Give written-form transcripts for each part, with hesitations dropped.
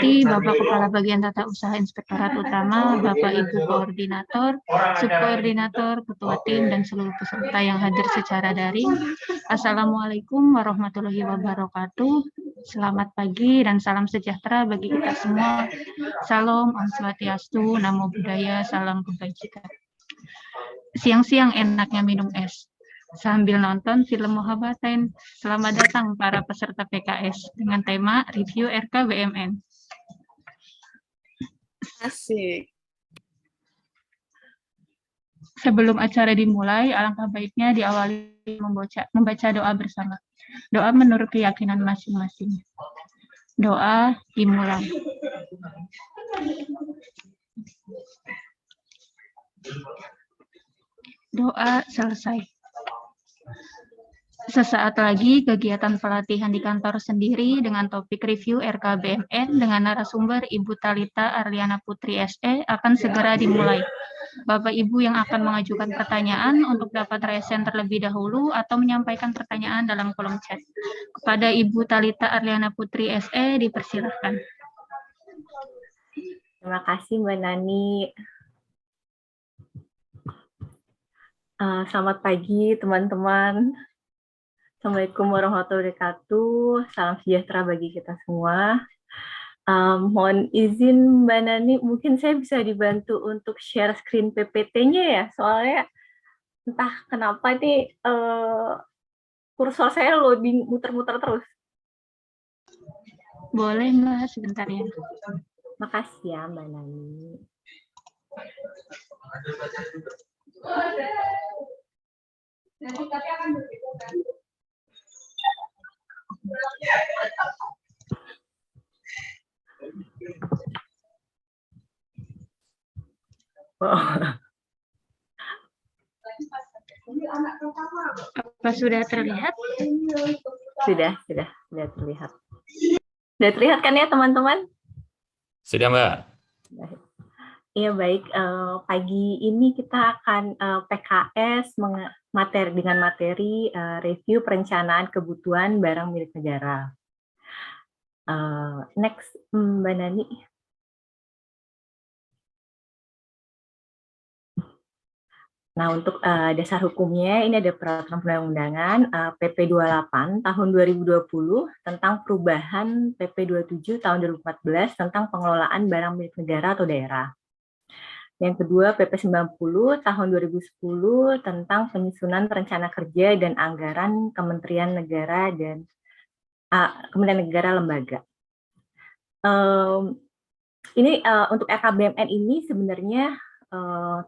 hormati Bapak Kepala Bagian Tata Usaha Inspektorat Utama, Bapak Ibu Koordinator, Subkoordinator, Ketua Tim, dan seluruh peserta yang hadir secara daring. Assalamualaikum warahmatullahi wabarakatuh. Selamat pagi dan salam sejahtera bagi kita semua. Salam, Om Swastiastu, Namo Buddhaya, salam kebajikan. Siang-siang enaknya minum es sambil nonton film Mohabbatain. Selamat datang para peserta PKS dengan tema review RK BMN. Asik. Sebelum acara dimulai, alangkah baiknya diawali membaca doa bersama. Doa menurut keyakinan masing-masing. Doa dimulai. Doa selesai. Sesaat lagi kegiatan pelatihan di kantor sendiri dengan topik review RKBMN dengan narasumber Ibu Talita Arliana Putri SE akan segera dimulai. Bapak Ibu yang akan mengajukan pertanyaan untuk dapat resen terlebih dahulu atau menyampaikan pertanyaan dalam kolom chat. Kepada Ibu Talita Arliana Putri SE dipersilahkan. Terima kasih Mbak Nani. Selamat pagi teman-teman. Assalamualaikum warahmatullahi wabarakatuh. Salam sejahtera bagi kita semua. Mohon izin Mbak Nani, mungkin saya bisa dibantu untuk share screen PPT-nya ya, soalnya entah kenapa nih kursor saya loading muter-muter terus. Boleh Mbak, sebentar ya. Makasih ya Mbak Nani. Tapi akan berbeda. Apa sudah terlihat? Sudah terlihat. Sudah terlihat kan ya teman-teman? Sudah Mbak. Iya baik, pagi ini kita akan PKS dengan materi review perencanaan kebutuhan barang milik negara. Next, Mbak Nani. Nah, untuk dasar hukumnya, ini ada peraturan perundang-undangan PP 28 tahun 2020 tentang perubahan PP 27 tahun 2014 tentang pengelolaan barang milik negara atau daerah. Yang kedua, PP 90 tahun 2010 tentang penyusunan rencana kerja dan anggaran Kementerian Negara dan Kementerian Negara Lembaga. Ini untuk RKBMN ini sebenarnya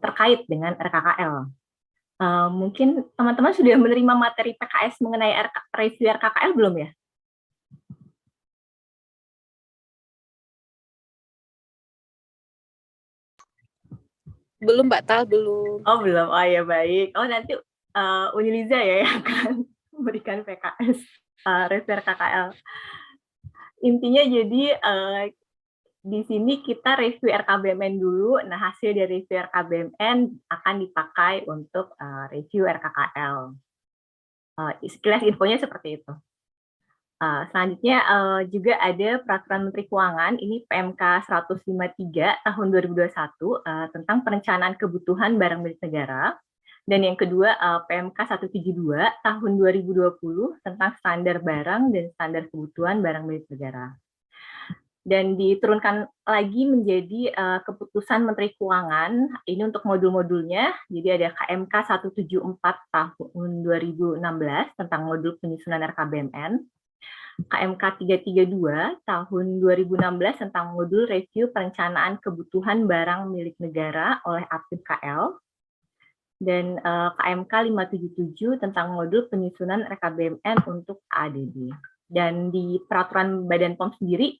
terkait dengan RKKL. Mungkin teman-teman sudah menerima materi PKS mengenai review RKKL belum ya? Belum Mbak Tal, belum. Oh belum, oh ya baik. Oh nanti Uniliza ya yang akan memberikan PKS review RKKL. Intinya jadi di sini kita review RKBMN dulu. Nah, hasil dari review RKBMN akan dipakai untuk review RKKL. Sekilas infonya seperti itu. Selanjutnya juga ada Peraturan Menteri Keuangan, ini PMK 153 tahun 2021 tentang perencanaan kebutuhan barang milik negara. Dan yang kedua PMK 172 tahun 2020 tentang standar barang dan standar kebutuhan barang milik negara. Dan diturunkan lagi menjadi keputusan Menteri Keuangan, ini untuk modul-modulnya, jadi ada KMK 174 tahun 2016 tentang modul penyusunan RKBMN, KMK 332 tahun 2016 tentang modul review perencanaan kebutuhan barang milik negara oleh Apim KL, dan KMK 577 tentang modul penyusunan RKBMN untuk ADB. Dan di peraturan Badan POM sendiri,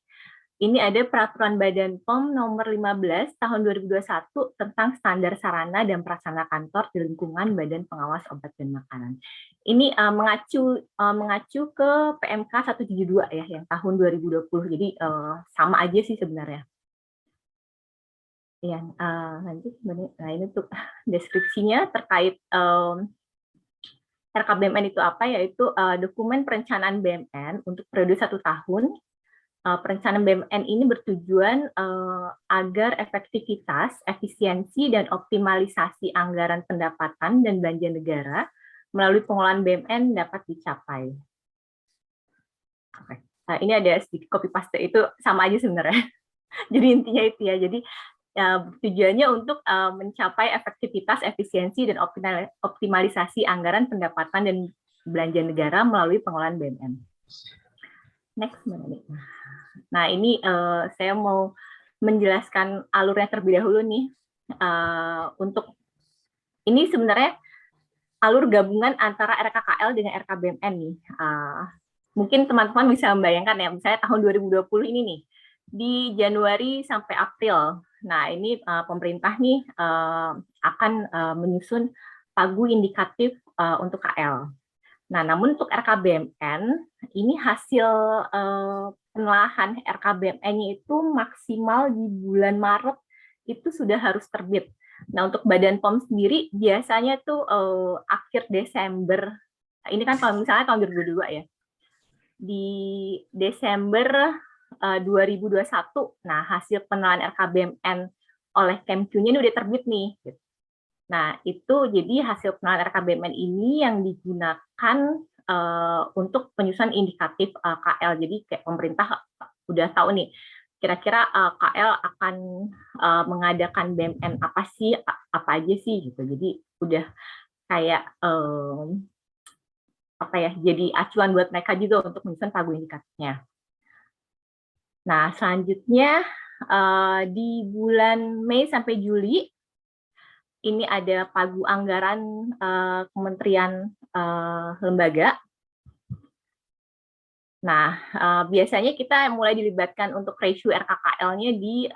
ini ada Peraturan Badan POM nomor 15 tahun 2021 tentang standar sarana dan prasarana kantor di lingkungan Badan Pengawas Obat dan Makanan. Ini mengacu ke PMK 172 ya, yang tahun 2020. Jadi sama aja sih sebenarnya. Ya, lanjut. Nah, ini untuk deskripsinya terkait RKBMN itu apa, yaitu dokumen perencanaan BMN untuk periode 1 tahun perencanaan BUMN ini bertujuan agar efektivitas, efisiensi, dan optimalisasi anggaran pendapatan dan belanja negara melalui pengelolaan BUMN dapat dicapai. Oke. Nah, ini ada sedikit copy paste, itu sama aja sebenarnya. Jadi intinya itu ya. Jadi tujuannya untuk mencapai efektivitas, efisiensi, dan optimalisasi anggaran pendapatan dan belanja negara melalui pengelolaan BUMN. Next, nah ini saya mau menjelaskan alurnya terlebih dahulu nih. Untuk ini sebenarnya alur gabungan antara RKKL dengan RKBMN nih. Mungkin teman-teman bisa membayangkan ya, misalnya tahun 2020 ini nih, di Januari sampai April. Nah, ini pemerintah nih akan menyusun pagu indikatif untuk KL. Nah, namun untuk RKBMN, ini hasil penelahan RKBMN-nya itu maksimal di bulan Maret itu sudah harus terbit. Nah, untuk Badan POM sendiri biasanya tuh akhir Desember. Ini kan kalau misalnya tahun 2022 ya. Di Desember 2021, nah hasil penelahan RKBMN oleh KemQ-nya ini udah terbit nih. Nah, itu jadi hasil penelahan RKBMN ini yang digunakan untuk penyusunan indikatif KL. Jadi kayak pemerintah udah tahu nih, kira-kira KL akan mengadakan BUMN apa sih, apa aja sih gitu. Jadi udah kayak apa ya, jadi acuan buat mereka juga untuk menyusun pagu indikatifnya. Nah, selanjutnya di bulan Mei sampai Juli ini ada pagu anggaran kementerian lembaga. Nah, biasanya kita mulai dilibatkan untuk ratio RKKL-nya di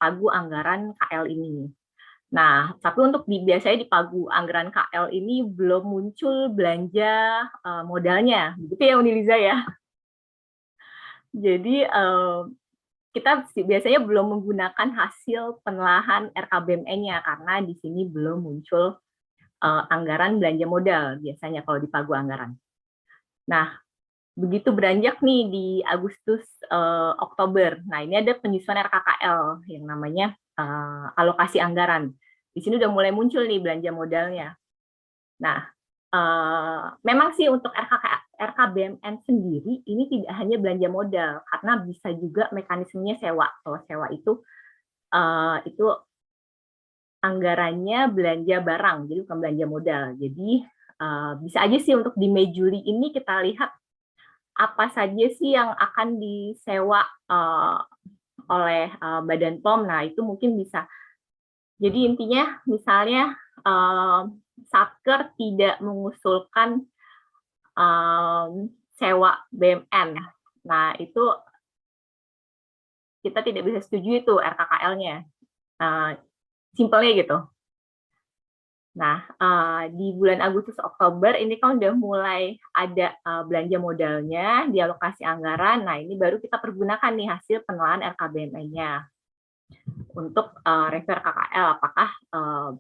pagu anggaran KL ini. Nah, tapi untuk biasanya di pagu anggaran KL ini belum muncul belanja modalnya, begitu ya Uniliza ya. Jadi kita biasanya belum menggunakan hasil penelahan RKBMN-nya karena di sini belum muncul anggaran belanja modal biasanya kalau di pagu anggaran. Nah, begitu beranjak nih di Agustus Oktober. Nah, ini ada penyusunan RKKL yang namanya alokasi anggaran. Di sini udah mulai muncul nih belanja modalnya. Nah, memang sih untuk RKBMN sendiri ini tidak hanya belanja modal, karena bisa juga mekanismenya sewa. Kalau sewa itu anggarannya belanja barang, jadi bukan belanja modal. Jadi bisa aja sih untuk di Mei Juli ini kita lihat apa saja sih yang akan disewa oleh Badan POM. Nah, itu mungkin bisa. Jadi intinya misalnya Satker tidak mengusulkan sewa BUMN. Nah, itu kita tidak bisa setuju itu RKKL-nya. Simpelnya gitu. Nah, di bulan Agustus Oktober ini kan udah mulai ada belanja modalnya di alokasi anggaran. Nah, ini baru kita pergunakan nih hasil penelahan RKBMN-nya untuk refer KKL. Apakah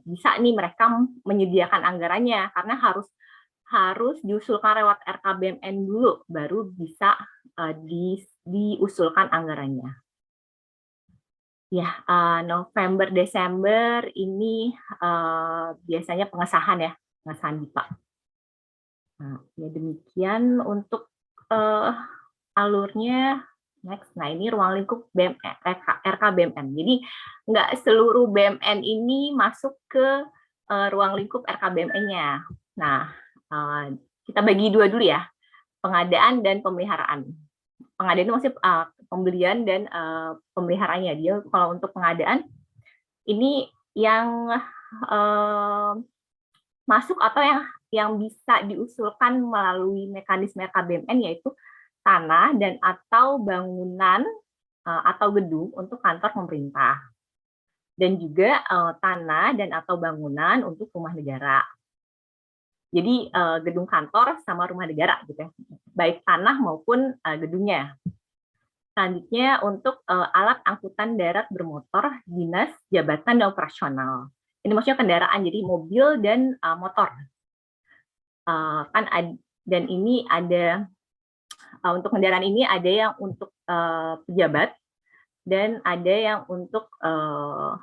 bisa nih mereka menyediakan anggarannya, karena harus diusulkan lewat RKBMN dulu, baru bisa diusulkan anggarannya. Ya, November, Desember ini biasanya pengesahan ya, pengesahan DIPA. Nah, ya demikian untuk alurnya. Next, nah ini ruang lingkup RKBMN. Jadi nggak seluruh BUMN ini masuk ke ruang lingkup RKBMN-nya. Nah, kita bagi dua dulu ya, pengadaan dan pemeliharaan. Pengadaan itu maksudnya pembelian dan pemeliharaannya. Dia kalau untuk pengadaan ini yang masuk atau yang bisa diusulkan melalui mekanisme RKBMN yaitu tanah dan atau bangunan atau gedung untuk kantor pemerintah, dan juga tanah dan atau bangunan untuk rumah negara. Jadi gedung kantor sama rumah negara gitu ya, baik tanah maupun gedungnya. Selanjutnya untuk alat angkutan darat bermotor, dinas, jabatan, dan operasional. Ini maksudnya kendaraan, jadi mobil dan motor. Dan ini ada Untuk kendaraan ini ada yang untuk pejabat dan ada yang untuk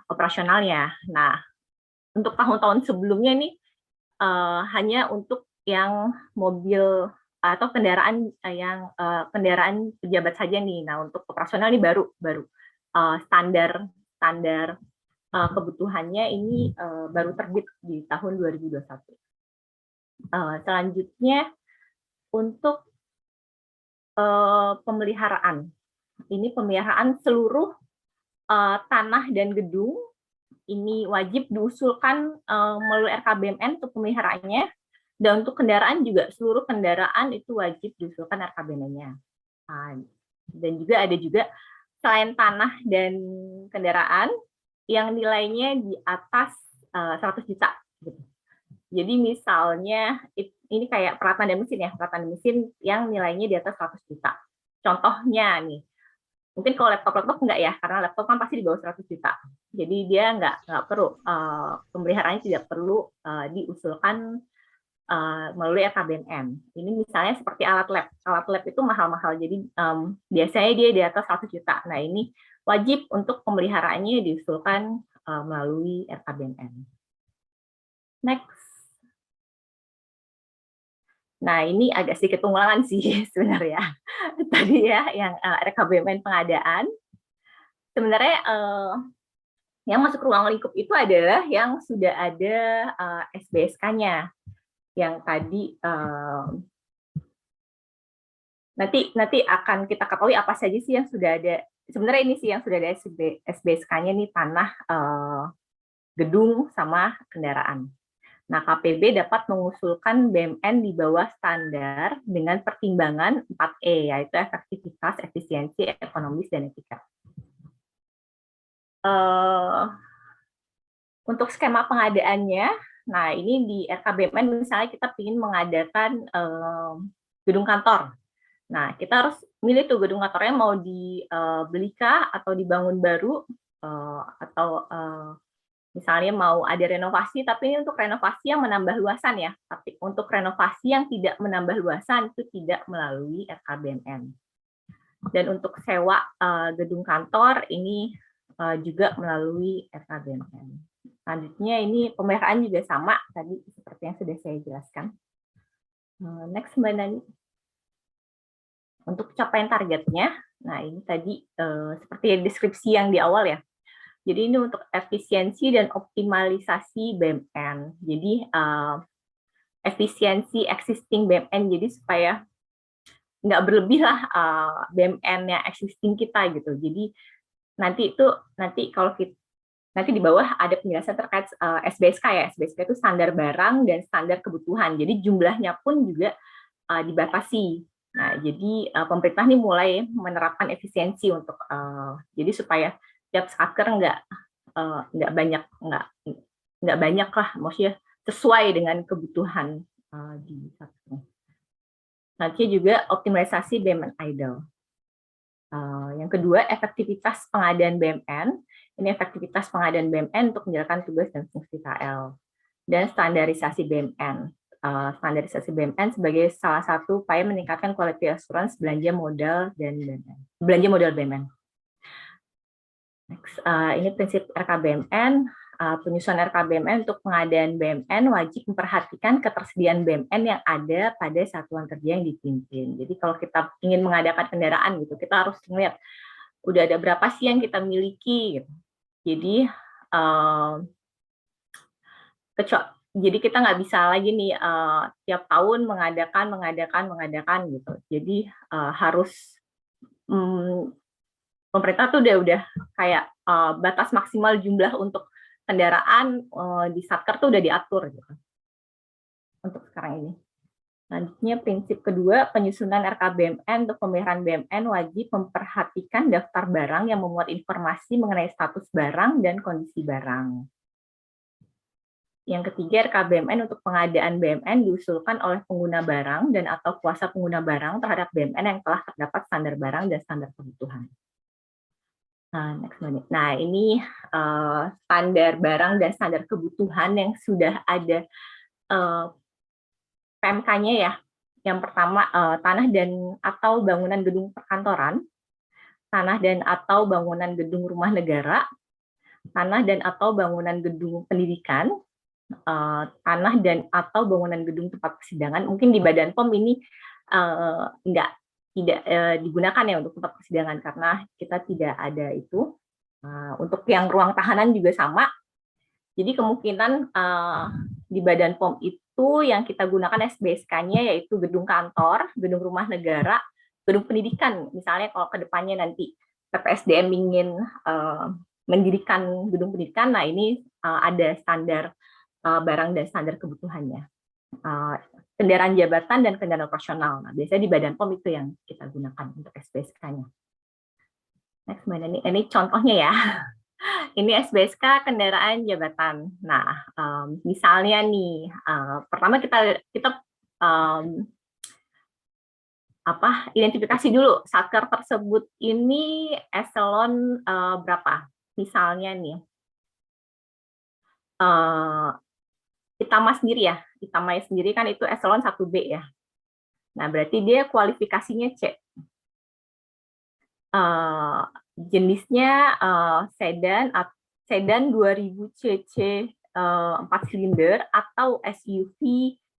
operasionalnya. Nah, untuk tahun-tahun sebelumnya nih hanya untuk yang mobil atau kendaraan yang kendaraan pejabat saja nih. Nah, untuk operasional ini baru standar kebutuhannya ini baru terbit di tahun 2021. Selanjutnya untuk pemeliharaan. Ini pemeliharaan seluruh tanah dan gedung ini wajib diusulkan melalui RKBMN untuk pemeliharaannya, dan untuk kendaraan juga seluruh kendaraan itu wajib diusulkan RKBMN-nya. Dan juga ada juga selain tanah dan kendaraan yang nilainya di atas 100 juta. Gitu. Jadi misalnya ini kayak peralatan dan mesin ya, peralatan dan mesin yang nilainya di atas 100 juta. Contohnya nih, mungkin kalau laptop enggak ya, karena laptop kan pasti di bawah 100 juta. Jadi dia enggak perlu, pemeliharaannya tidak perlu diusulkan melalui RKBMN. Ini misalnya seperti alat lab. Alat lab itu mahal-mahal, jadi biasanya dia di atas 100 juta. Nah, ini wajib untuk pemeliharaannya diusulkan melalui RKBMN. Next. Nah, ini agak sedikit pengulangan sih sebenarnya. Tadi ya, yang RKBMN pengadaan. Sebenarnya yang masuk ruang lingkup itu adalah yang sudah ada SBSK-nya. Yang tadi nanti akan kita ketahui apa saja sih yang sudah ada. Sebenarnya ini sih yang sudah ada SBSK-nya nih, tanah, gedung, sama kendaraan. Nah, KPB dapat mengusulkan BMN di bawah standar dengan pertimbangan 4E, yaitu efektivitas, efisiensi, ekonomis, dan etika. Untuk skema pengadaannya, nah ini di RKBMN misalnya kita ingin mengadakan gedung kantor. Nah, kita harus milih tuh gedung kantornya mau dibelikah atau dibangun baru, atau misalnya mau ada renovasi, tapi ini untuk renovasi yang menambah luasan ya. Tapi untuk renovasi yang tidak menambah luasan itu tidak melalui RKBMN. Dan untuk sewa gedung kantor ini juga melalui RKBMN. Selanjutnya ini pemeliharaan juga sama tadi seperti yang sudah saya jelaskan. Next Mbak Nani. Untuk capaian targetnya, nah ini tadi seperti deskripsi yang di awal ya. Jadi ini untuk efisiensi dan optimalisasi BMN. Jadi efisiensi existing BMN, jadi supaya nggak berlebih lah BMN yang existing kita gitu. Jadi nanti kalau kita nanti di bawah ada penjelasan terkait SBSK ya. SBSK itu standar barang dan standar kebutuhan. Jadi jumlahnya pun juga dibatasi. Nah, jadi pemerintah ini mulai menerapkan efisiensi untuk jadi supaya tiap satker nggak banyak lah, maksudnya sesuai dengan kebutuhan di satker. Nanti juga optimalisasi BMN idle. Yang kedua, efektivitas pengadaan BMN. Ini efektivitas pengadaan BMN untuk menjalankan tugas dan fungsi KL. Dan standarisasi BMN. Standarisasi BMN sebagai salah satu upaya meningkatkan quality assurance belanja modal BMN. Next, ini prinsip RKBMN. Penyusunan RKBMN untuk pengadaan BMN wajib memperhatikan ketersediaan BMN yang ada pada satuan kerja yang dipimpin. Jadi kalau kita ingin mengadakan kendaraan gitu, kita harus melihat udah ada berapa sih yang kita miliki. Gitu. Jadi kita nggak bisa lagi nih tiap tahun mengadakan gitu. Jadi harus pemerintah tuh udah kayak batas maksimal jumlah untuk kendaraan di satker tuh udah diatur gitu untuk sekarang ini. Selanjutnya prinsip kedua, penyusunan RKBMN untuk pemeliharaan BMN wajib memperhatikan daftar barang yang memuat informasi mengenai status barang dan kondisi barang. Yang ketiga, RKBMN untuk pengadaan BMN diusulkan oleh pengguna barang dan atau kuasa pengguna barang terhadap BMN yang telah terdapat standar barang dan standar kebutuhan. Nah, ini standar barang dan standar kebutuhan yang sudah ada PMK-nya ya. Yang pertama, tanah dan atau bangunan gedung perkantoran, tanah dan atau bangunan gedung rumah negara, tanah dan atau bangunan gedung pendidikan, tanah dan atau bangunan gedung tempat persidangan. Mungkin di Badan POM ini tidak digunakan ya untuk tempat persidangan karena kita tidak ada itu. Untuk yang ruang tahanan juga sama. Jadi kemungkinan di Badan POM itu yang kita gunakan SBSK-nya yaitu gedung kantor, gedung rumah negara, gedung pendidikan. Misalnya kalau ke depannya nanti PPSDM ingin mendirikan gedung pendidikan, nah ini ada standar barang dan standar kebutuhannya. Kendaraan jabatan dan kendaraan operasional. Nah, biasanya di Badan POM itu yang kita gunakan untuk SBSK-nya. Next, ini contohnya ya. Ini SBSK kendaraan jabatan. Nah, misalnya nih, pertama kita identifikasi dulu satker tersebut ini eselon berapa. Misalnya nih, Itama sendiri ya, Itama sendiri kan itu eselon 1B ya. Nah, berarti dia kualifikasinya C. Jenisnya sedan 2000 cc 4 silinder atau SUV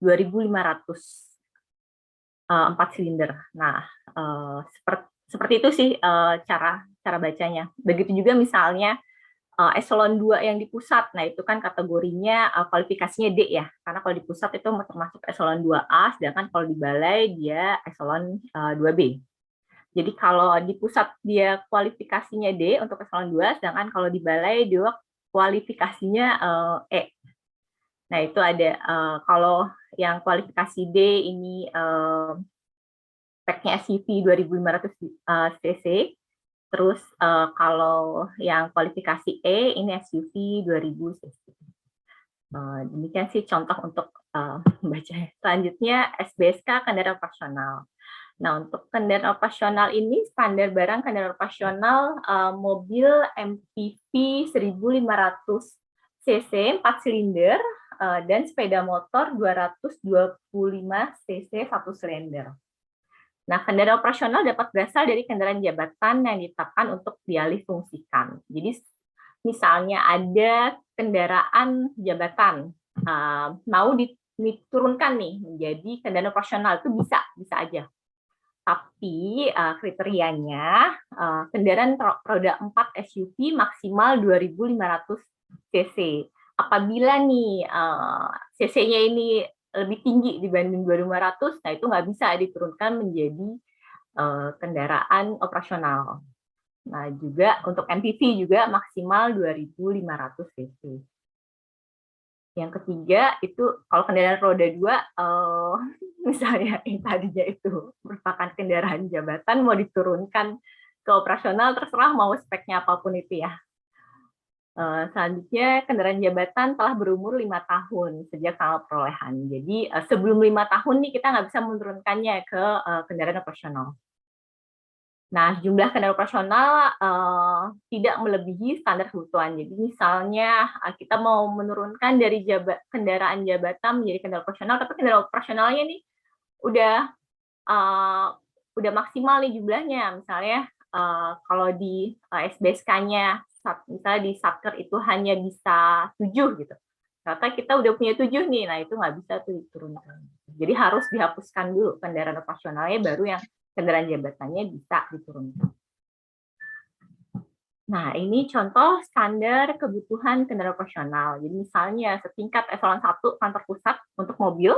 2500 4 silinder. Nah, seperti itu sih cara bacanya. Begitu juga misalnya eselon 2 yang di pusat. Nah, itu kan kategorinya kualifikasinya D ya. Karena kalau di pusat itu termasuk eselon 2A, sedangkan kalau di balai dia eselon 2B. Jadi kalau di pusat dia kualifikasinya D untuk eselon 2, sedangkan kalau di balai dia kualifikasinya E. Nah, itu ada kalau yang kualifikasi D ini speknya SUV 2500 cc. Terus kalau yang kualifikasi E ini SUV 2000 cc. Demikian sih contoh untuk membaca. Selanjutnya SBSK kendaraan operasional. Nah, untuk kendaraan operasional ini standar barang kendaraan operasional mobil MPV 1500 cc 4 silinder dan sepeda motor 225 cc 1 silinder. Nah, kendaraan operasional dapat berasal dari kendaraan jabatan yang ditetapkan untuk dialih fungsikan. Jadi, misalnya ada kendaraan jabatan mau diturunkan nih menjadi kendaraan operasional, itu bisa aja. Tapi kriterianya kendaraan roda 4 SUV maksimal 2500 cc. Apabila nih cc-nya ini lebih tinggi dibanding 2500, nah itu nggak bisa diturunkan menjadi kendaraan operasional. Nah, juga untuk MPV juga maksimal 2500 cc. Yang ketiga itu kalau kendaraan roda 2, misalnya yang tadinya itu merupakan kendaraan jabatan mau diturunkan ke operasional, terserah mau speknya apapun itu ya. Selanjutnya kendaraan jabatan telah berumur 5 tahun sejak tanggal perolehan. Jadi sebelum 5 tahun nih kita nggak bisa menurunkannya ke kendaraan operasional. Nah, jumlah kendaraan operasional tidak melebihi standar kebutuhan. Jadi misalnya kita mau menurunkan dari kendaraan jabatan menjadi kendaraan operasional, tapi kendaraan operasionalnya nih udah maksimal nih jumlahnya. Misalnya kalau di SBSK-nya, misalnya di satker itu hanya bisa 7 gitu. Ternyata kita udah punya 7 nih, nah itu nggak bisa tuh diturunkan. Jadi harus dihapuskan dulu kendaraan operasionalnya, baru yang kendaraan jabatannya bisa diturunkan. Nah, ini contoh standar kebutuhan kendaraan operasional. Jadi misalnya setingkat eselon 1 kantor pusat untuk mobil,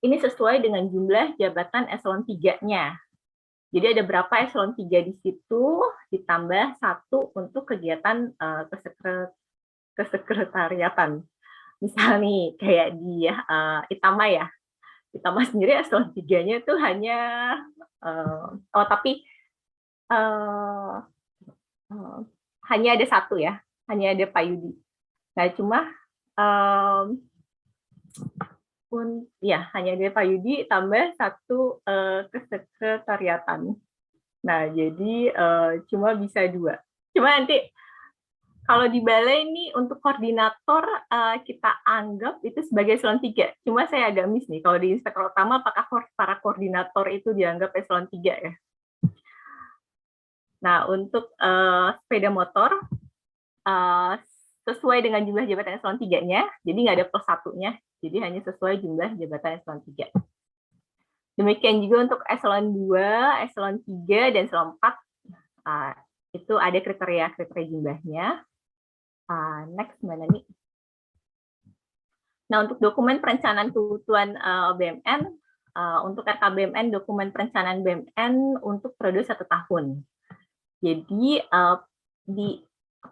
ini sesuai dengan jumlah jabatan eselon 3-nya. Jadi ada berapa eselon 3 di situ, ditambah 1 untuk kegiatan kesekretariatan. Misal nih, kayak di Itama ya. Itama sendiri eselon 3-nya itu hanya hanya ada 1 ya, hanya ada Pak Yudi. Nah, cuma hanya ada Pak Yudi tambah 1 kesekretariatan. Nah, jadi cuma bisa 2. Cuma nanti Kalau di balai ini untuk koordinator kita anggap itu sebagai eselon 3. Cuma saya agak miss nih, kalau di inspektor utama apakah para koordinator itu dianggap eselon 3 ya? Nah, untuk sepeda motor, sesuai dengan jumlah jabatan eselon 3-nya, jadi nggak ada plus satunya, jadi hanya sesuai jumlah jabatan eselon 3. Demikian juga untuk eselon 2, eselon 3, dan eselon 4, itu ada kriteria jumlahnya. Next, Mbak Nani. Nah, untuk dokumen perencanaan kebutuhan BMN, untuk RKBMN, dokumen perencanaan BMN untuk periode 1 tahun. Jadi,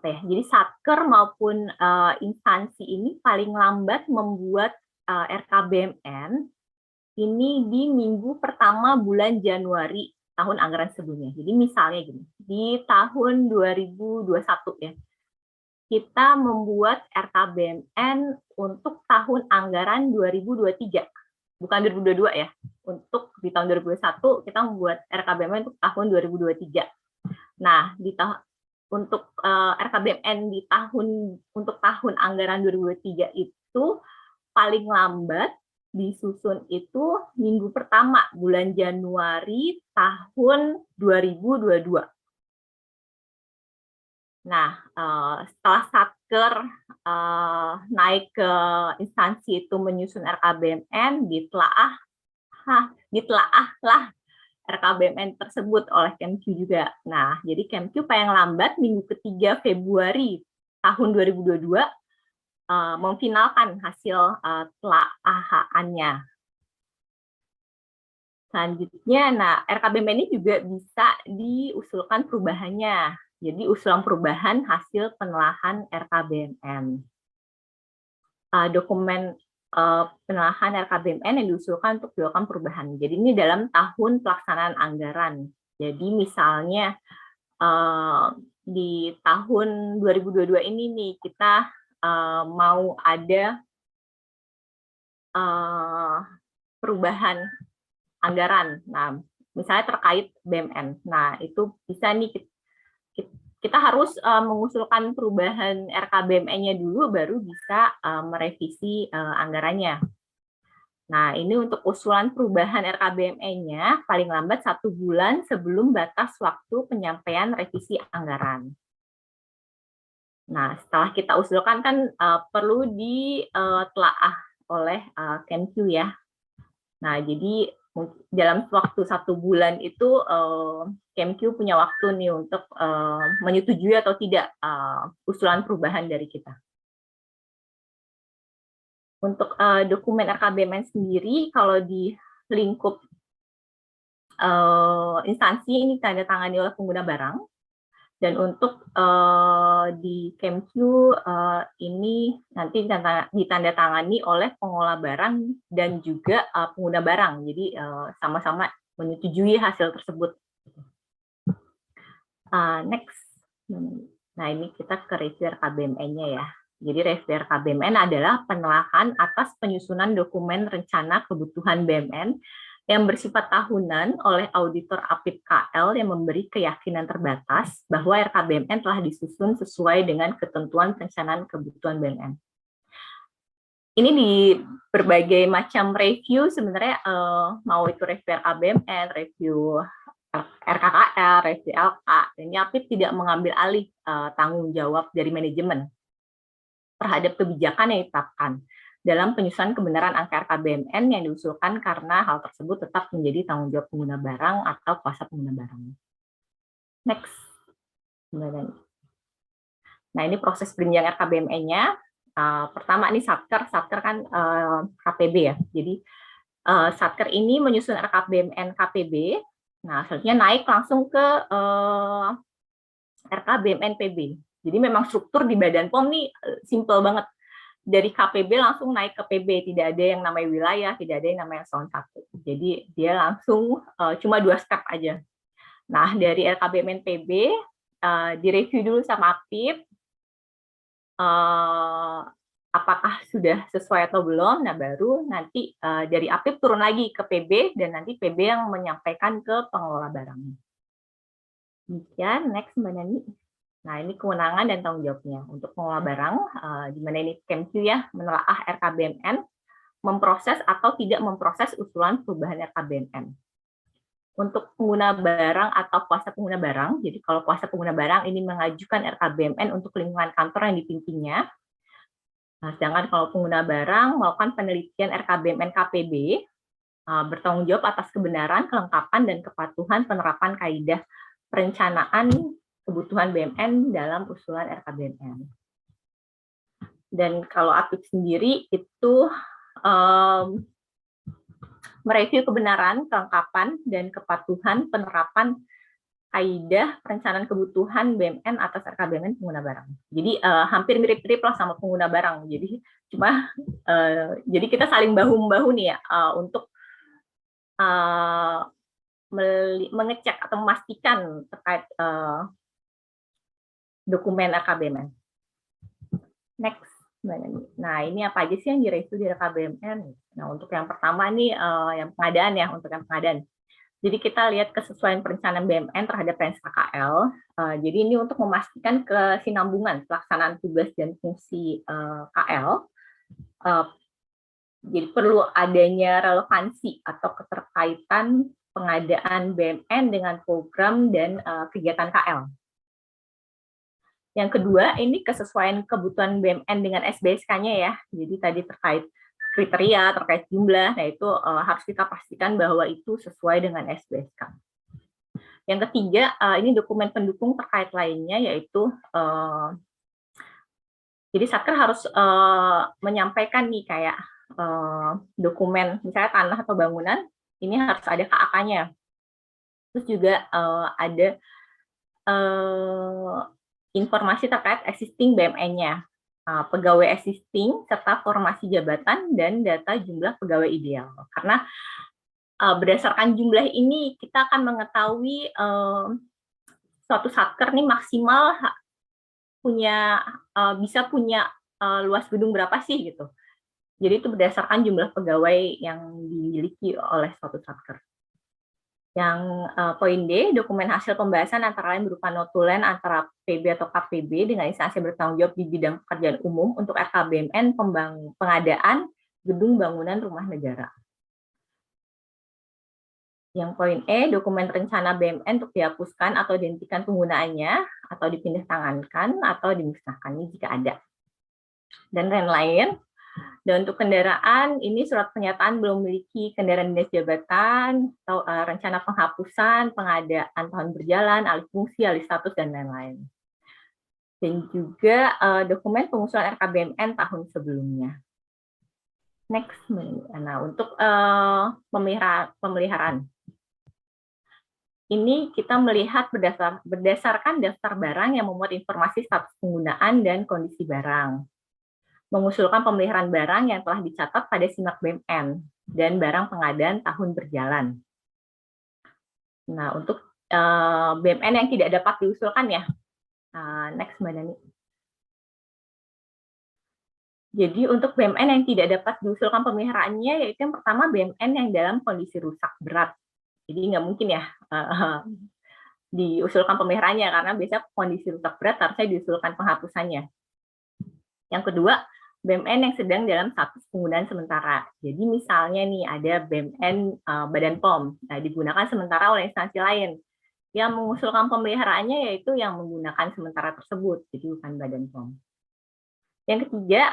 jadi Satker maupun instansi ini paling lambat membuat RKBMN ini di minggu pertama bulan Januari tahun anggaran sebelumnya. Jadi misalnya gini, di tahun 2021 ya, kita membuat RKBMN untuk tahun anggaran 2023, bukan 2022 ya. Untuk di tahun 2021 kita membuat RKBMN untuk tahun 2023. Nah, untuk RKBMN untuk tahun anggaran 2023 itu paling lambat disusun itu minggu pertama bulan Januari tahun 2022. Nah, setelah Satker naik ke instansi itu menyusun RKBMN, ditelaahlah RKBMN tersebut oleh Kemq juga. Nah, jadi Kemq paling lambat minggu ketiga Februari tahun 2022 memfinalkan hasil telaahannya. Selanjutnya, nah RKBMN ini juga bisa diusulkan perubahannya. Jadi usulan perubahan hasil penelahan RKBMN. Dokumen penelahan RKBMN yang diusulkan untuk dilakukan perubahan. Jadi ini dalam tahun pelaksanaan anggaran. Jadi misalnya di tahun 2022 ini nih kita mau ada perubahan anggaran. Nah, misalnya terkait BMN. Nah, itu bisa nih kita harus mengusulkan perubahan RKBMN-nya dulu, baru bisa merevisi anggarannya. Nah, ini untuk usulan perubahan RKBMN-nya paling lambat 1 bulan sebelum batas waktu penyampaian revisi anggaran. Nah, setelah kita usulkan kan perlu ditelaah oleh Kemq ya. Nah, jadi dalam waktu 1 bulan itu Kemq punya waktu nih untuk menyetujui atau tidak usulan perubahan dari kita. Untuk dokumen RKBMN sendiri, kalau di lingkup instansi ini tanda tangani oleh pengguna barang, dan untuk di Kemq ini nanti ditandatangani oleh pengelola barang dan juga pengguna barang. Jadi sama-sama menyetujui hasil tersebut. Next. Nah, ini kita ke review RKBMN-nya ya. Jadi review RKBMN adalah penelahan atas penyusunan dokumen rencana kebutuhan BMN yang bersifat tahunan oleh auditor APIP KL yang memberi keyakinan terbatas bahwa RKBMN telah disusun sesuai dengan ketentuan perencanaan kebutuhan BMN. Ini di berbagai macam review sebenarnya, mau itu review RKBMN, review RKKL, review LK, ini APIP tidak mengambil alih tanggung jawab dari manajemen terhadap kebijakan yang ditetapkan dalam penyusunan kebenaran angka RKBMN yang diusulkan, karena hal tersebut tetap menjadi tanggung jawab pengguna barang atau kuasa pengguna barang. Next. Nah, ini proses penunjang RKBMN-nya. Pertama ini Satker kan KPB ya. Jadi Satker ini menyusun RKBMN KPB. Nah, selanjutnya naik langsung ke RKBMN PB. Jadi memang struktur di Badan POM nih simple banget. Dari KPB langsung naik ke PB, tidak ada yang namanya wilayah, tidak ada yang namanya eselon 1. Jadi dia langsung cuma 2 step aja. Nah, dari RKBMN PB direview dulu sama APIP, apakah sudah sesuai atau belum. Nah, baru nanti dari APIP turun lagi ke PB, dan nanti PB yang menyampaikan ke pengelola barangnya. Demikian, next Mbak Nani. Nah, ini kewenangan dan tanggung jawabnya. Untuk pengelola barang, di mana ini Kemq ya, menelaah RKBMN, memproses atau tidak memproses usulan perubahan RKBMN. Untuk pengguna barang atau kuasa pengguna barang, jadi kalau kuasa pengguna barang ini mengajukan RKBMN untuk lingkungan kantor yang dipimpinnya. Nah, sedangkan kalau pengguna barang melakukan penelitian RKBMN KPB, bertanggung jawab atas kebenaran, kelengkapan, dan kepatuhan penerapan kaidah perencanaan kebutuhan BMN dalam usulan RKBMN. Dan kalau Apip sendiri itu mereview kebenaran, kelengkapan, dan kepatuhan penerapan kaidah perencanaan kebutuhan BMN atas RKBMN pengguna barang. Jadi hampir mirip-mirip lah sama pengguna barang. Jadi cuma jadi kita saling bahu-membahu nih ya untuk mengecek atau memastikan terkait dokumen RKBMN. Next. Nah, ini apa aja sih yang direview di RKBMN? Nah, untuk yang pertama nih yang pengadaan ya, untuk yang pengadaan. Jadi kita lihat kesesuaian perencanaan BMN terhadap Rens KKL. Jadi ini untuk memastikan kesinambungan pelaksanaan tugas dan fungsi KL. Jadi perlu adanya relevansi atau keterkaitan pengadaan BMN dengan program dan kegiatan KL. Yang kedua, ini kesesuaian kebutuhan BMN dengan SBSK-nya ya. Jadi tadi terkait kriteria, terkait jumlah, nah itu harus kita pastikan bahwa itu sesuai dengan SBSK. Yang ketiga, ini dokumen pendukung terkait lainnya, yaitu jadi Satker harus menyampaikan nih kayak dokumen, misalnya tanah atau bangunan, ini harus ada KAK-nya. Terus juga ada informasi terkait existing BMN-nya, pegawai existing, serta formasi jabatan, dan data jumlah pegawai ideal. Karena berdasarkan jumlah ini, kita akan mengetahui suatu Satker nih maksimal bisa punya luas gedung berapa sih gitu. Jadi itu berdasarkan jumlah pegawai yang dimiliki oleh suatu Satker. Yang poin D, dokumen hasil pembahasan antara lain berupa notulen antara PB atau KPB dengan instansi bertanggung jawab di bidang pekerjaan umum untuk RKBMN pengadaan gedung bangunan rumah negara. Yang poin E, dokumen rencana BMN untuk dihapuskan atau dihentikan penggunaannya, atau dipindah tangankan, atau dimusnahkan jika ada. Dan lain-lain. Dan untuk kendaraan, ini surat pernyataan belum memiliki kendaraan dinas jabatan, atau rencana penghapusan, pengadaan tahun berjalan, alih fungsi, alih status, dan lain-lain. Dan juga dokumen pengusulan RKBMN tahun sebelumnya. Next. Nah, untuk pemeliharaan. Ini kita melihat berdasarkan daftar barang yang memuat informasi status penggunaan dan kondisi barang. Mengusulkan pemeliharaan barang yang telah dicatat pada SIMAK BMN dan barang pengadaan tahun berjalan. Nah, untuk BMN yang tidak dapat diusulkan ya. Next, Mbak Nani. Jadi untuk BMN yang tidak dapat diusulkan pemeliharaannya, yaitu yang pertama BMN yang dalam kondisi rusak berat. Jadi nggak mungkin ya diusulkan pemeliharaannya, karena biasanya kondisi rusak berat harusnya diusulkan penghapusannya. Yang kedua, BMN yang sedang dalam status penggunaan sementara. Jadi misalnya nih ada BMN Badan POM, digunakan sementara oleh instansi lain. Yang mengusulkan pemeliharaannya yaitu yang menggunakan sementara tersebut, jadi bukan Badan POM. Yang ketiga,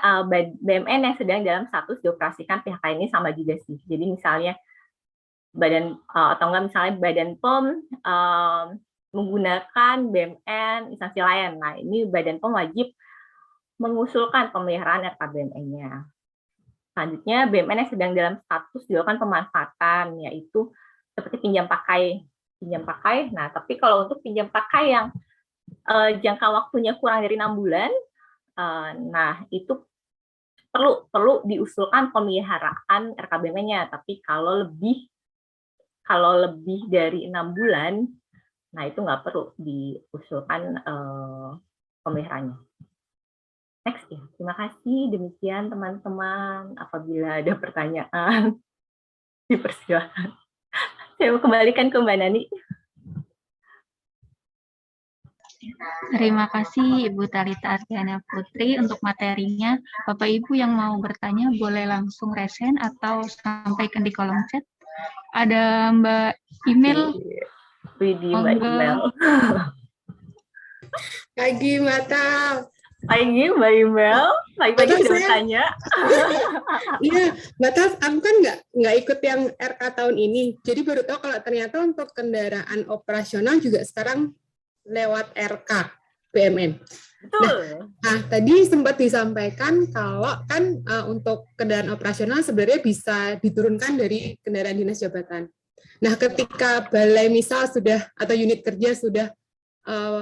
BMN yang sedang dalam status dioperasikan pihak lain, ini sama juga sih. Jadi misalnya Badan atau enggak misalnya Badan POM menggunakan BMN instansi lain. Nah, ini Badan POM wajib mengusulkan pemeliharaan RKBMN-nya. Selanjutnya, BMN yang sedang dalam status dilakukan pemanfaatan, yaitu seperti pinjam pakai. Nah, tapi kalau untuk pinjam pakai yang jangka waktunya kurang dari 6 bulan, nah itu perlu diusulkan pemeliharaan RKBMN-nya. Tapi kalau lebih dari 6 bulan, nah itu nggak perlu diusulkan pemeliharaannya. Next ya. Terima kasih. Demikian teman-teman. Apabila ada pertanyaan, dipersilakan. Saya mau kembalikan ke Mbak Nani. Terima kasih Ibu Talita Ardiana Putri untuk materinya. Bapak Ibu yang mau bertanya boleh langsung resen atau sampaikan di kolom chat. Ada Mbak Email, Widih, Mbak monggo. Imel. Pagi Mata. Pagi, Mbak Imel. Pagi-pagi Betul, sudah saya. bertanya. Iya, Mata, aku kan nggak ikut yang RK tahun ini. Jadi baru tahu kalau ternyata untuk kendaraan operasional juga sekarang lewat RK BMN. Betul. Nah, tadi sempat disampaikan kalau kan untuk kendaraan operasional sebenarnya bisa diturunkan dari kendaraan dinas jabatan. Nah, ketika balai misal sudah atau unit kerja sudah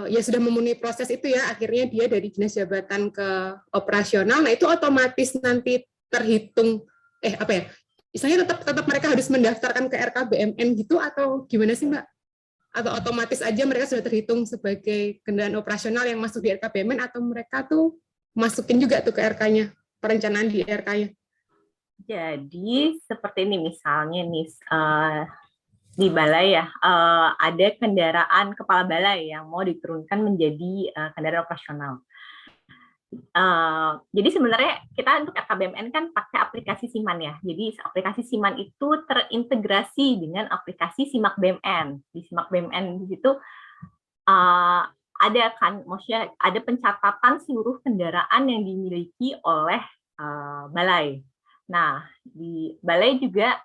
ya sudah memenuhi proses itu ya, akhirnya dia dari dinas jabatan ke operasional. Nah, itu otomatis nanti terhitung apa ya? Misalnya tetap mereka harus mendaftarkan ke RKBMN gitu atau gimana sih, Mbak? Atau otomatis aja mereka sudah terhitung sebagai kendaraan operasional yang masuk di RKBMN atau mereka tuh masukin juga tuh ke RK-nya, perencanaan di RK-nya. Jadi seperti ini misalnya nih di balai ya ada kendaraan kepala balai yang mau diturunkan menjadi kendaraan operasional. Jadi sebenarnya kita untuk RKBMN kan pakai aplikasi Siman ya. Jadi aplikasi Siman itu terintegrasi dengan aplikasi Simak BMN. Di Simak BMN di situ ada kan, maksudnya ada pencatatan seluruh kendaraan yang dimiliki oleh balai. Nah, di balai juga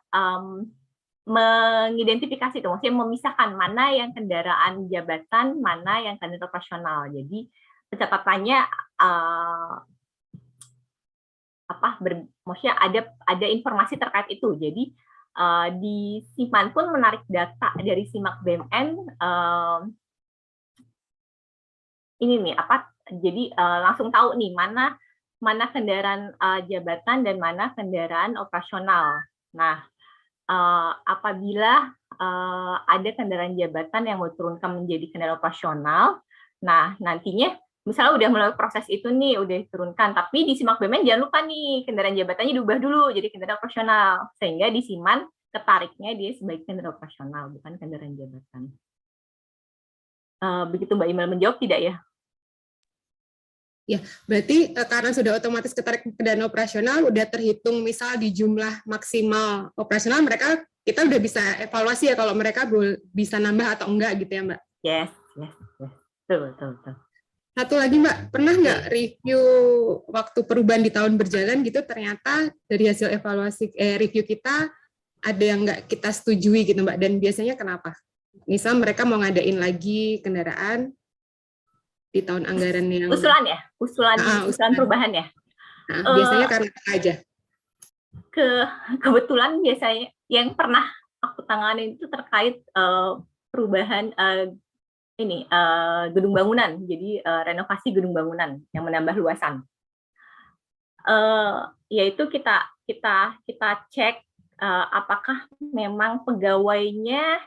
mengidentifikasi itu, maksudnya memisahkan mana yang kendaraan jabatan, mana yang kendaraan operasional. Jadi pencatatannya maksudnya ada informasi terkait itu. Jadi di Siman pun menarik data dari Simak BMN ini nih jadi langsung tahu nih mana kendaraan jabatan dan mana kendaraan operasional. Nah, apabila ada kendaraan jabatan yang mau turunkan menjadi kendaraan operasional, nah nantinya misalnya udah melalui proses itu nih, udah diturunkan, tapi di Simak BMN jangan lupa nih kendaraan jabatannya diubah dulu jadi kendaraan operasional, sehingga di Siman ketariknya dia sebagai kendaraan operasional, bukan kendaraan jabatan. Begitu Mbak Imel menjawab tidak ya? Ya, berarti karena sudah otomatis ketarik kendaraan operasional, udah terhitung misal di jumlah maksimal operasional, kita udah bisa evaluasi ya kalau mereka bisa nambah atau enggak gitu ya, Mbak? Yes. Betul. Satu lagi, Mbak, pernah nggak review waktu perubahan di tahun berjalan gitu, ternyata dari hasil evaluasi review kita ada yang nggak kita setujui gitu, Mbak, dan biasanya kenapa? Misal mereka mau ngadain lagi kendaraan di tahun anggaran yang usulan perubahan ya. Nah, biasanya karena apa aja? Kebetulan biasanya yang pernah aku tangani itu terkait perubahan gedung bangunan, jadi renovasi gedung bangunan yang menambah luasan. Yaitu kita cek apakah memang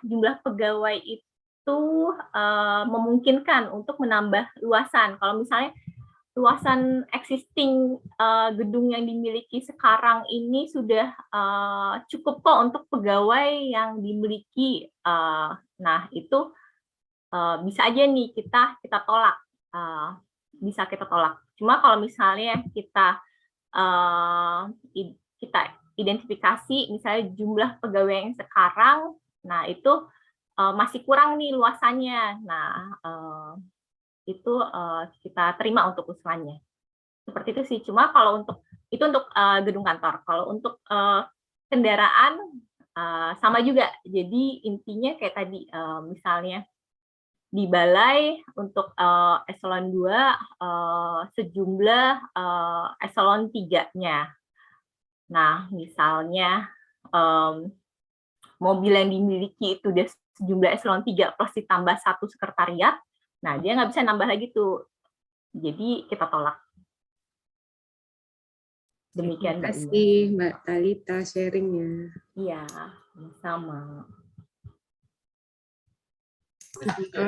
jumlah pegawai itu memungkinkan untuk menambah luasan. Kalau misalnya luasan existing gedung yang dimiliki sekarang ini sudah cukup kok untuk pegawai yang dimiliki. Nah, itu bisa aja nih kita tolak. Bisa kita tolak. Cuma kalau misalnya kita identifikasi misalnya jumlah pegawai yang sekarang, nah itu masih kurang nih luasannya. Nah, itu kita terima untuk usulannya. Seperti itu sih. Cuma kalau untuk gedung kantor. Kalau untuk kendaraan sama juga. Jadi intinya kayak tadi, misalnya di balai untuk eselon 2 sejumlah eselon 3-nya. Nah, misalnya mobil yang dimiliki itu udah sejumlah eselon 3 plus ditambah 1 sekretariat, nah dia nggak bisa nambah lagi tuh. Jadi kita tolak. Demikian, Terima kasih Mbak Talita sharingnya. Iya, sama.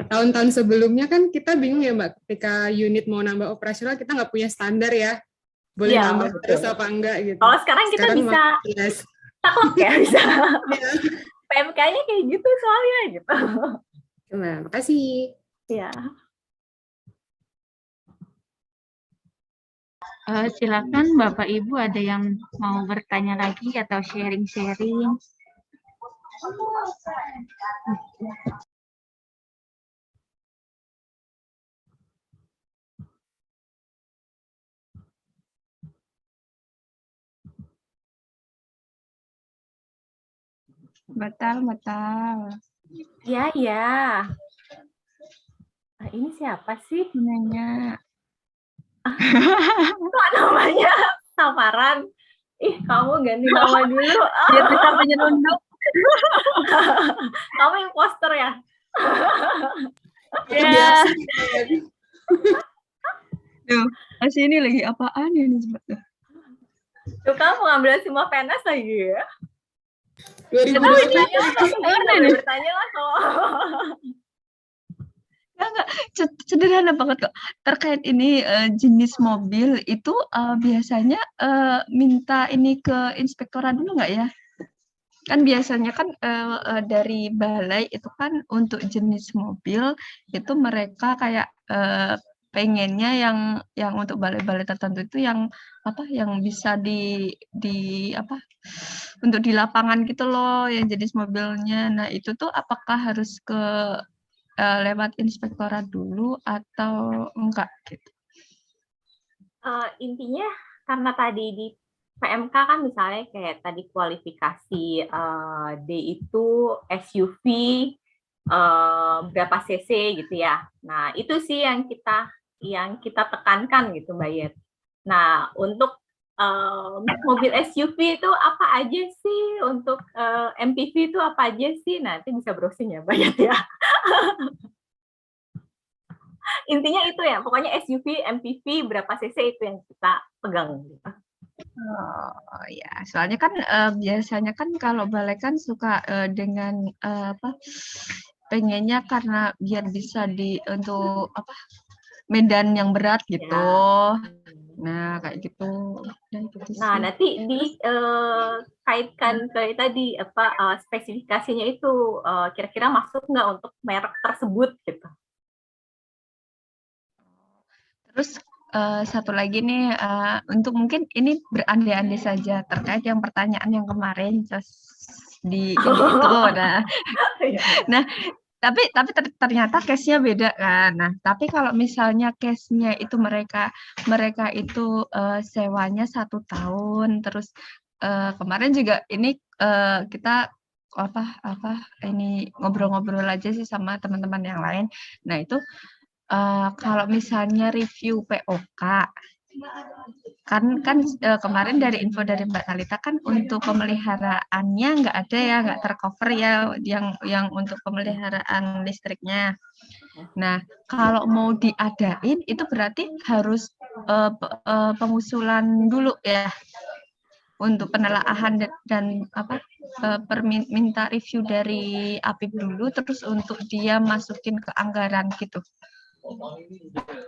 Tahun-tahun sebelumnya kan kita bingung ya Mbak, ketika unit mau nambah operasional kita nggak punya standar ya, boleh nambah terus apa enggak gitu. Kalau sekarang kita bisa taklek ya, bisa. PMK-nya kayak gitu soalnya gitu. Terima kasih. Ya. Silakan Bapak Ibu ada yang mau bertanya lagi atau sharing-sharing. Batal. Ya, ya. Ini siapa sih? Nanya. Kok namanya samaran? Ih, kamu ganti nama dulu. Dia tetap penyelundup. Kamu imposter ya? Ya. Tuh, masih ini lagi apaan ya ini sebetulnya? Tuh, kamu ngambil semua PNS lagi ya? 2020. Bertanya lah kok. Enggak, sederhana banget kok. Terkait ini jenis mobil itu biasanya minta ini ke inspektorat dulu nggak ya? Kan biasanya kan dari balai itu kan untuk jenis mobil itu mereka kayak pengennya yang untuk balai-balai tertentu itu yang apa yang bisa di apa untuk di lapangan gitu loh yang jenis mobilnya. Nah itu tuh apakah harus ke lewat inspektorat dulu atau enggak gitu? Intinya karena tadi di PMK kan misalnya kayak tadi kualifikasi D itu SUV berapa cc gitu ya. Nah, itu sih yang kita tekankan gitu, Mbak Yet. Nah, untuk mobil SUV itu apa aja sih? Untuk MPV itu apa aja sih? Nanti bisa browsing ya, Mbak Yet ya. Intinya itu ya, pokoknya SUV, MPV, berapa cc itu yang kita pegang. Gitu. Oh ya, soalnya kan biasanya kan kalau balai kan suka dengan apa pengennya karena biar bisa untuk apa medan yang berat gitu. Ya. Nah kayak gitu. Nah nanti dikaitkan ke tadi apa spesifikasinya itu kira-kira masuk nggak untuk merek tersebut gitu. Terus satu lagi nih untuk mungkin ini berandai-andai saja terkait yang pertanyaan yang kemarin terus di itu. Nah, tapi ternyata case-nya beda kan. Nah, tapi kalau misalnya case-nya itu mereka itu sewanya 1 tahun, terus kemarin juga ini kita ini ngobrol-ngobrol aja sih sama teman-teman yang lain. Nah, itu kalau misalnya review POK kan kemarin dari info dari Mbak Talita kan untuk pemeliharaannya nggak ada ya, nggak tercover ya yang untuk pemeliharaan listriknya. Nah, kalau mau diadain itu berarti harus pengusulan dulu ya untuk penelaahan dan apa minta review dari APIP dulu terus untuk dia masukin ke anggaran gitu.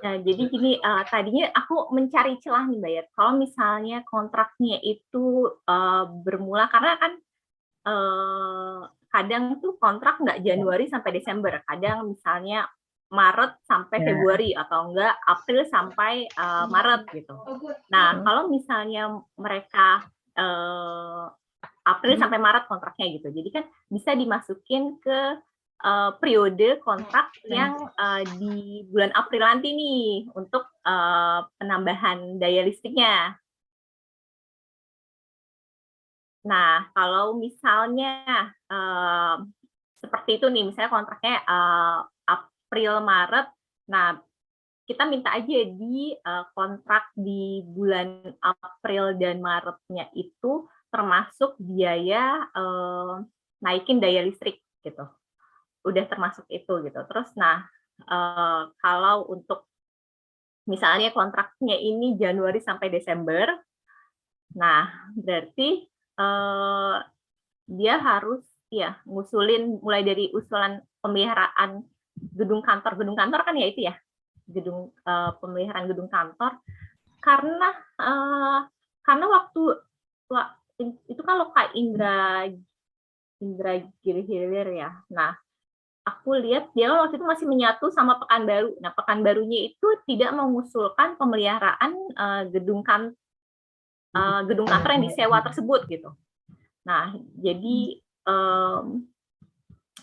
Nah, jadi gini, tadinya aku mencari celah nih, Mbak Yat. Kalau misalnya kontraknya itu bermula, karena kan kadang tuh kontrak nggak Januari sampai Desember, kadang misalnya Maret sampai Februari, atau enggak April sampai Maret gitu. Nah, kalau misalnya mereka April sampai Maret kontraknya gitu, jadi kan bisa dimasukin ke periode kontrak yang di bulan April nanti nih untuk penambahan daya listriknya. Nah, kalau misalnya seperti itu nih, misalnya kontraknya April Maret, nah kita minta aja di kontrak di bulan April dan Maretnya itu termasuk biaya naikin daya listrik gitu. Udah termasuk itu gitu. Terus nah kalau untuk misalnya kontraknya ini Januari sampai Desember, nah berarti dia harus ya ngusulin mulai dari usulan pemeliharaan gedung kantor kan ya itu ya gedung pemeliharaan gedung kantor karena waktu itu kan Loka Indra Giri Hilir ya. Nah aku lihat dia waktu itu masih menyatu sama Pekanbaru. Nah, Pekanbarunya itu tidak mengusulkan pemeliharaan gedung kantor yang disewa tersebut gitu. Nah, jadi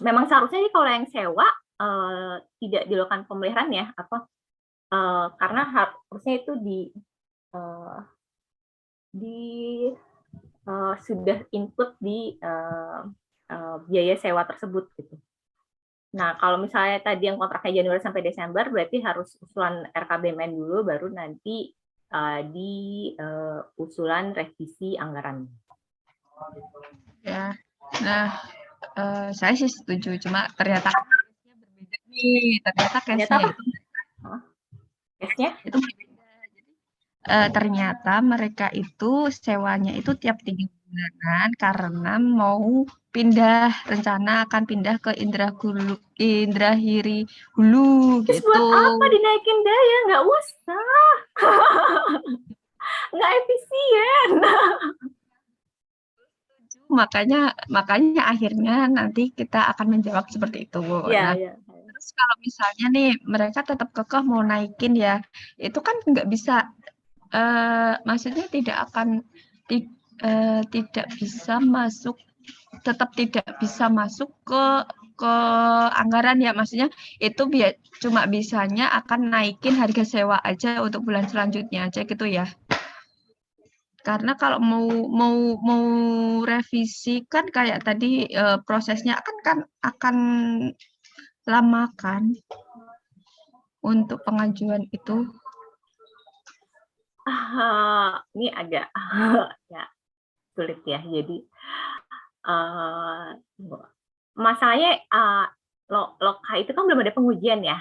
memang seharusnya kalau yang sewa tidak dilakukan pemeliharaan ya, karena harusnya itu sudah input di biaya sewa tersebut gitu. Nah, kalau misalnya tadi yang kontraknya Januari sampai Desember, berarti harus usulan RKBMN dulu, baru nanti di usulan revisi anggaran. Ya, nah saya sih setuju, cuma ternyata case-nya berbeda nih. Ternyata case-nya itu berbeda. Jadi ternyata mereka itu sewanya itu tiap 3 bulanan karena mau pindah, rencana akan pindah ke Indragiri Hulu Terus gitu. buat apa dinaikin daya? Nggak usah. Nggak efisien. Makanya akhirnya nanti kita akan menjawab seperti itu. Ya, Nah, ya. terus kalau misalnya nih mereka tetap kekeh mau naikin ya, itu kan nggak bisa, maksudnya tidak bisa masuk, tetap tidak bisa masuk ke anggaran ya, maksudnya itu cuma bisanya akan naikin harga sewa aja untuk bulan selanjutnya aja gitu ya. Karena kalau mau revisi kan kayak tadi prosesnya akan lama kan untuk pengajuan itu. Ini agak ya sulit ya. Jadi masalahnya Loka itu kan belum ada pengujian ya.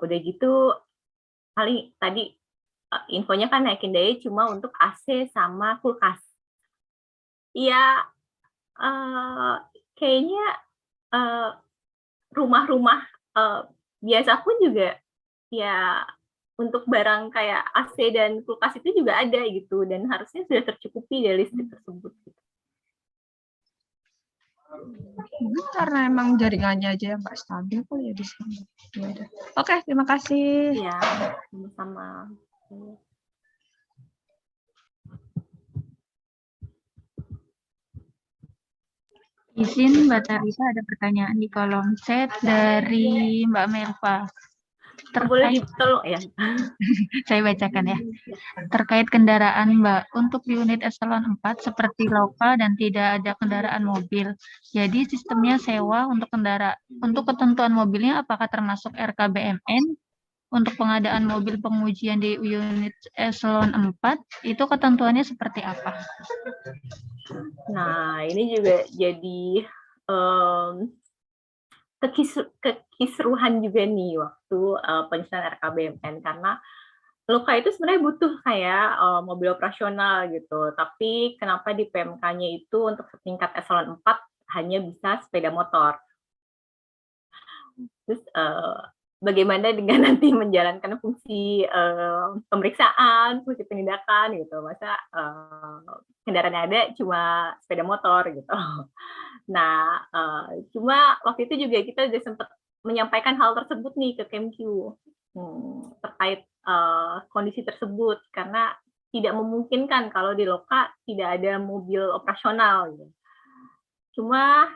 Udah gitu paling tadi infonya kan naikin daya cuma untuk AC sama kulkas. Ya kayaknya rumah-rumah biasa pun juga ya untuk barang kayak AC dan kulkas itu juga ada gitu, dan harusnya sudah tercukupi dari listrik tersebut. Karena emang jaringannya aja yang nggak stabil kok ya di sini. Oke, terima kasih. Ya, sama-sama. Izin Mbak Tarisa, ada pertanyaan di kolom chat dari Mbak Melva. Boleh ditolong ya? Saya bacakan ya. Terkait kendaraan Mbak, untuk unit eselon 4 seperti lokal dan tidak ada kendaraan mobil. Jadi sistemnya sewa untuk ketentuan mobilnya apakah termasuk RKBMN? Untuk pengadaan mobil pengujian di unit eselon 4 itu ketentuannya seperti apa? Nah, ini juga jadi kekisruhan juga nih waktu penyusunan RKBMN, karena Loka itu sebenarnya butuh kayak mobil operasional gitu, tapi kenapa di PMK-nya itu untuk setingkat eselon 4 hanya bisa sepeda motor. Terus bagaimana dengan nanti menjalankan fungsi pemeriksaan, fungsi penindakan gitu, masa kendaraan yang ada cuma sepeda motor gitu. Nah, cuma waktu itu juga kita udah sempat menyampaikan hal tersebut nih ke Kemq terkait kondisi tersebut, karena tidak memungkinkan kalau di Loka tidak ada mobil operasional gitu. Cuma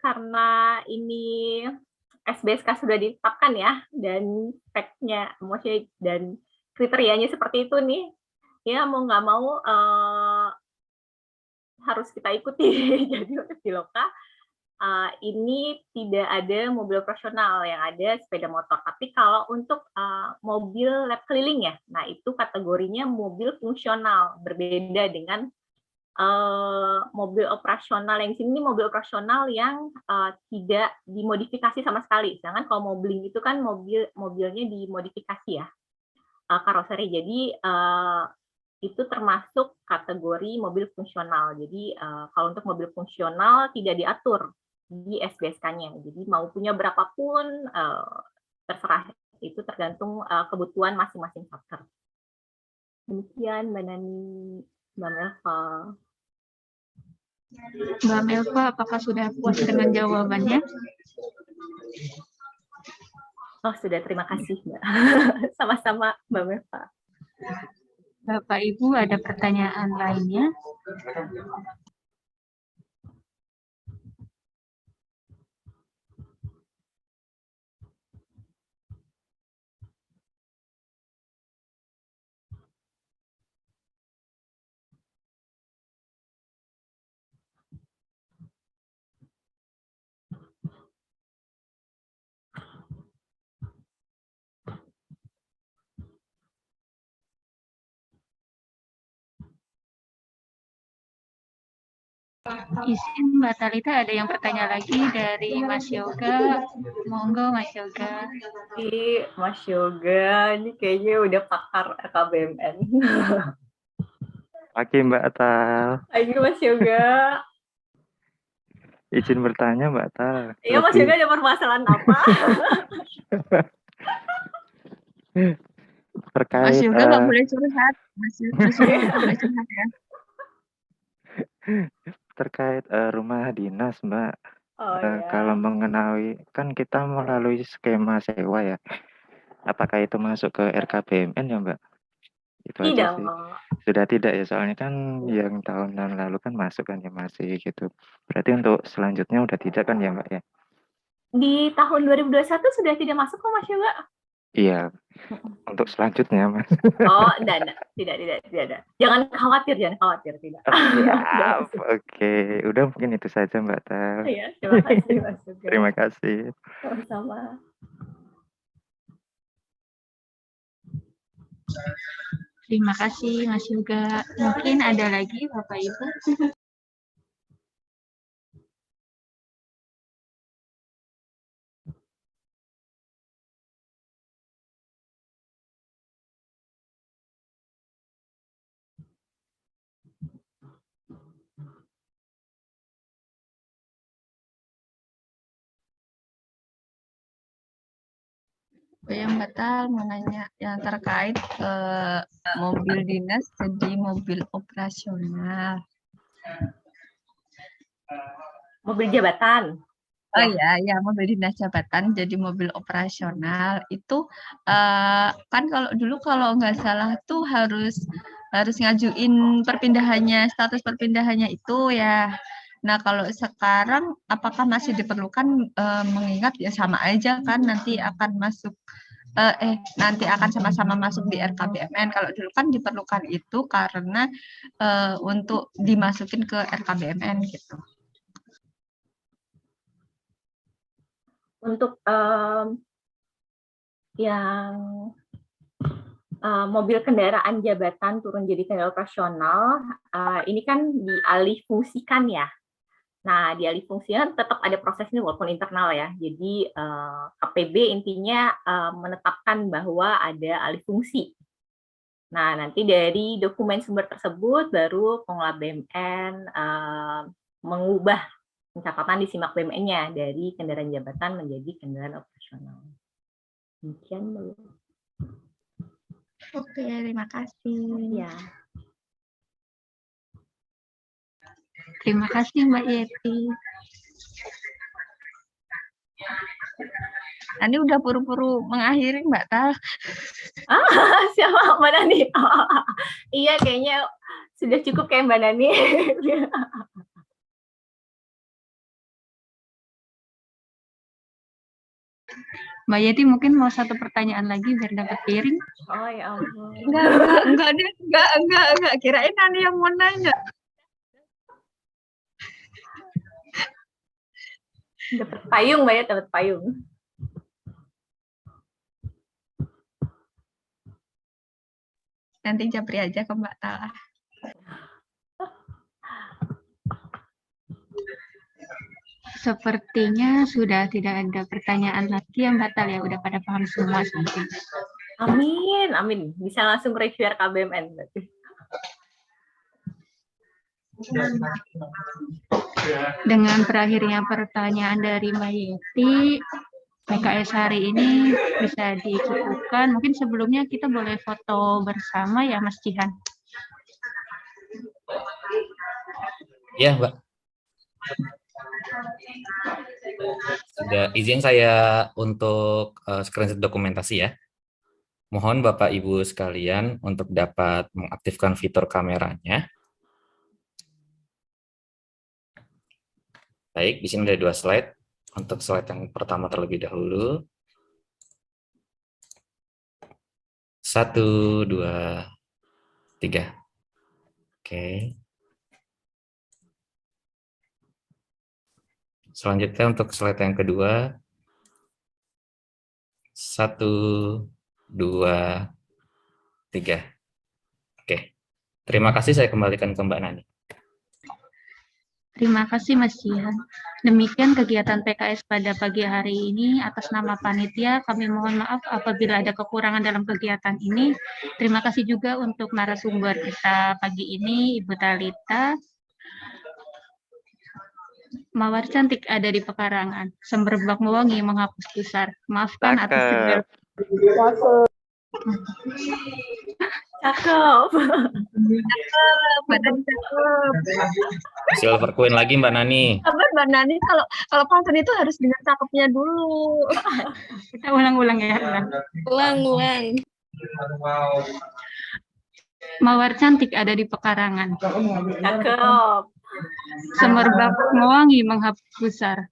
karena ini SBSK sudah ditetapkan ya, dan speknya, maksudnya dan kriterianya seperti itu nih, ya mau nggak mau harus kita ikuti. Jadi untuk di Loka ini tidak ada mobil operasional, yang ada sepeda motor. Tapi kalau untuk mobil lab keliling ya, nah itu kategorinya mobil fungsional, berbeda dengan mobil operasional yang sini mobil operasional yang tidak dimodifikasi sama sekali. Sedangkan kalau mobiling itu kan mobilnya dimodifikasi ya, karoseri. Jadi itu termasuk kategori mobil fungsional. Jadi kalau untuk mobil fungsional tidak diatur di SBSK-nya. Jadi mau punya berapapun terserah, itu tergantung kebutuhan masing-masing satker. Demikian Mbak Nani, Mbak Melva. Mbak Melva, apakah sudah puas dengan jawabannya? Oh, sudah. Terima kasih, Mbak. Sama-sama, Mbak Meva. Bapak Ibu ada pertanyaan lainnya? Izin Mbak Talita, ada yang bertanya lagi dari Mas Yoga. Monggo Mas Yoga. Mas Yoga, ini kayaknya udah pakar RKBMN. Oke Mbak Tal, Ayo Mas Yoga. izin bertanya Mbak Tal. Iya Mas Yoga, ada permasalahan apa? Terkait Mas Yoga nggak boleh curhat. Mas Yoga nggak boleh curhat ya. terkait rumah dinas Mbak. Oh ya. Kalau mengenai kan kita melalui skema sewa ya. Apakah itu masuk ke RKBMN ya Mbak? Itu aja Tidak. sih. Sudah tidak ya, soalnya kan yang tahunan lalu kan masuk kan ya masih gitu. Berarti untuk selanjutnya udah tidak kan ya Mbak ya? Di tahun 2021 sudah tidak masuk kok Mas Yoga. Iya. Untuk selanjutnya Mas. Oh, tidak ada. Jangan khawatir, tidak. Siap. Oke, udah mungkin itu saja Mbak Tal. Iya, terima kasih Mas Yoga. Terima kasih. Sama-sama. Terima kasih Mas Yoga. Mungkin ada lagi Bapak Ibu? Yang batal mau nanya yang terkait mobil dinas jadi mobil operasional. Mobil jabatan. Oh ya, mobil dinas jabatan jadi mobil operasional itu kan kalau dulu kalau nggak salah tuh harus ngajuin perpindahannya, status perpindahannya itu ya. Nah kalau sekarang apakah masih diperlukan mengingat ya sama aja kan nanti akan masuk nanti akan sama-sama masuk di RKBMN. Kalau dulu kan diperlukan itu karena untuk dimasukin ke RKBMN gitu. Untuk yang mobil kendaraan jabatan turun jadi kendaraan operasional, ini kan dialih fungsikan ya. Nah, dialih fungsikan tetap ada prosesnya walaupun internal ya. Jadi KPB intinya menetapkan bahwa ada alih fungsi. Nah, nanti dari dokumen sumber tersebut baru pengelola BMN mengubah pencatatan di SIMAK BMN-nya dari kendaraan jabatan menjadi kendaraan operasional. Demikian dulu. Oke, terima kasih. Ya. Terima kasih Mbak Yeti. Ini udah buru-buru mengakhiri Mbak Tal. Siapa Mbak Nani? Iya, kayaknya sudah cukup kayak Mbak Nani. Mbak Yeti mungkin mau satu pertanyaan lagi biar dapat piring. Oh ya ampun. Enggak. Kirain Nani yang mau nanya. Dapat payung, Mbak ya, dapat payung. Nanti japri aja ke Mbak Tal. Sepertinya sudah tidak ada pertanyaan lagi yang batal ya, udah pada paham semua sepertinya. Amin. Bisa langsung review RKBMN berarti. Dengan berakhirnya pertanyaan dari Mbak Yeti, PKS hari ini bisa dicukupkan. Mungkin sebelumnya kita boleh foto bersama ya Mas Jihan. Iya, Mbak. Sudah izin saya untuk screenshot dokumentasi ya. Mohon Bapak Ibu sekalian untuk dapat mengaktifkan fitur kameranya. Baik, di sini ada 2 slide. Untuk slide yang pertama terlebih dahulu. 1, 2, 3. Oke. Selanjutnya untuk slide yang kedua. 1, 2, 3. Oke. Terima kasih, saya kembalikan ke Mbak Nani. Terima kasih Mas Jihan. Demikian kegiatan PKS pada pagi hari ini. Atas nama panitia, kami mohon maaf apabila ada kekurangan dalam kegiatan ini. Terima kasih juga untuk narasumber kita pagi ini, Ibu Talita. Mawar cantik ada di pekarangan, semberbak mewangi menghapus gusar. Maafkan atas segala. Cakep. Silver Queen lagi Mbak Nani. Sabar Mbak Nani, kalau pantun itu harus dengan cakepnya dulu. Kita ulang-ulang ya. Ulang. Mawar cantik ada di pekarangan, Cakep. semerbak mewangi menghapus gusar.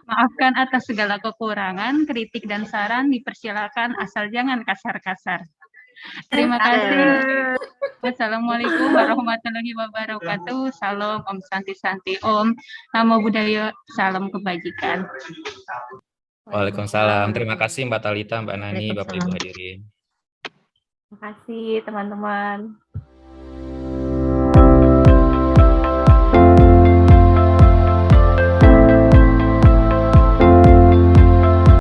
Maafkan atas segala kekurangan, kritik dan saran dipersilakan asal jangan kasar-kasar. Terima kasih. Wassalamualaikum warahmatullahi wabarakatuh. Salam, Om Santi Santi, Om Namo Buddhaya, salam kebajikan. Waalaikumsalam. Terima kasih Mbak Talita, Mbak Nani, Bapak Ibu Waalaikumsalam. hadirin. Terima kasih teman-teman.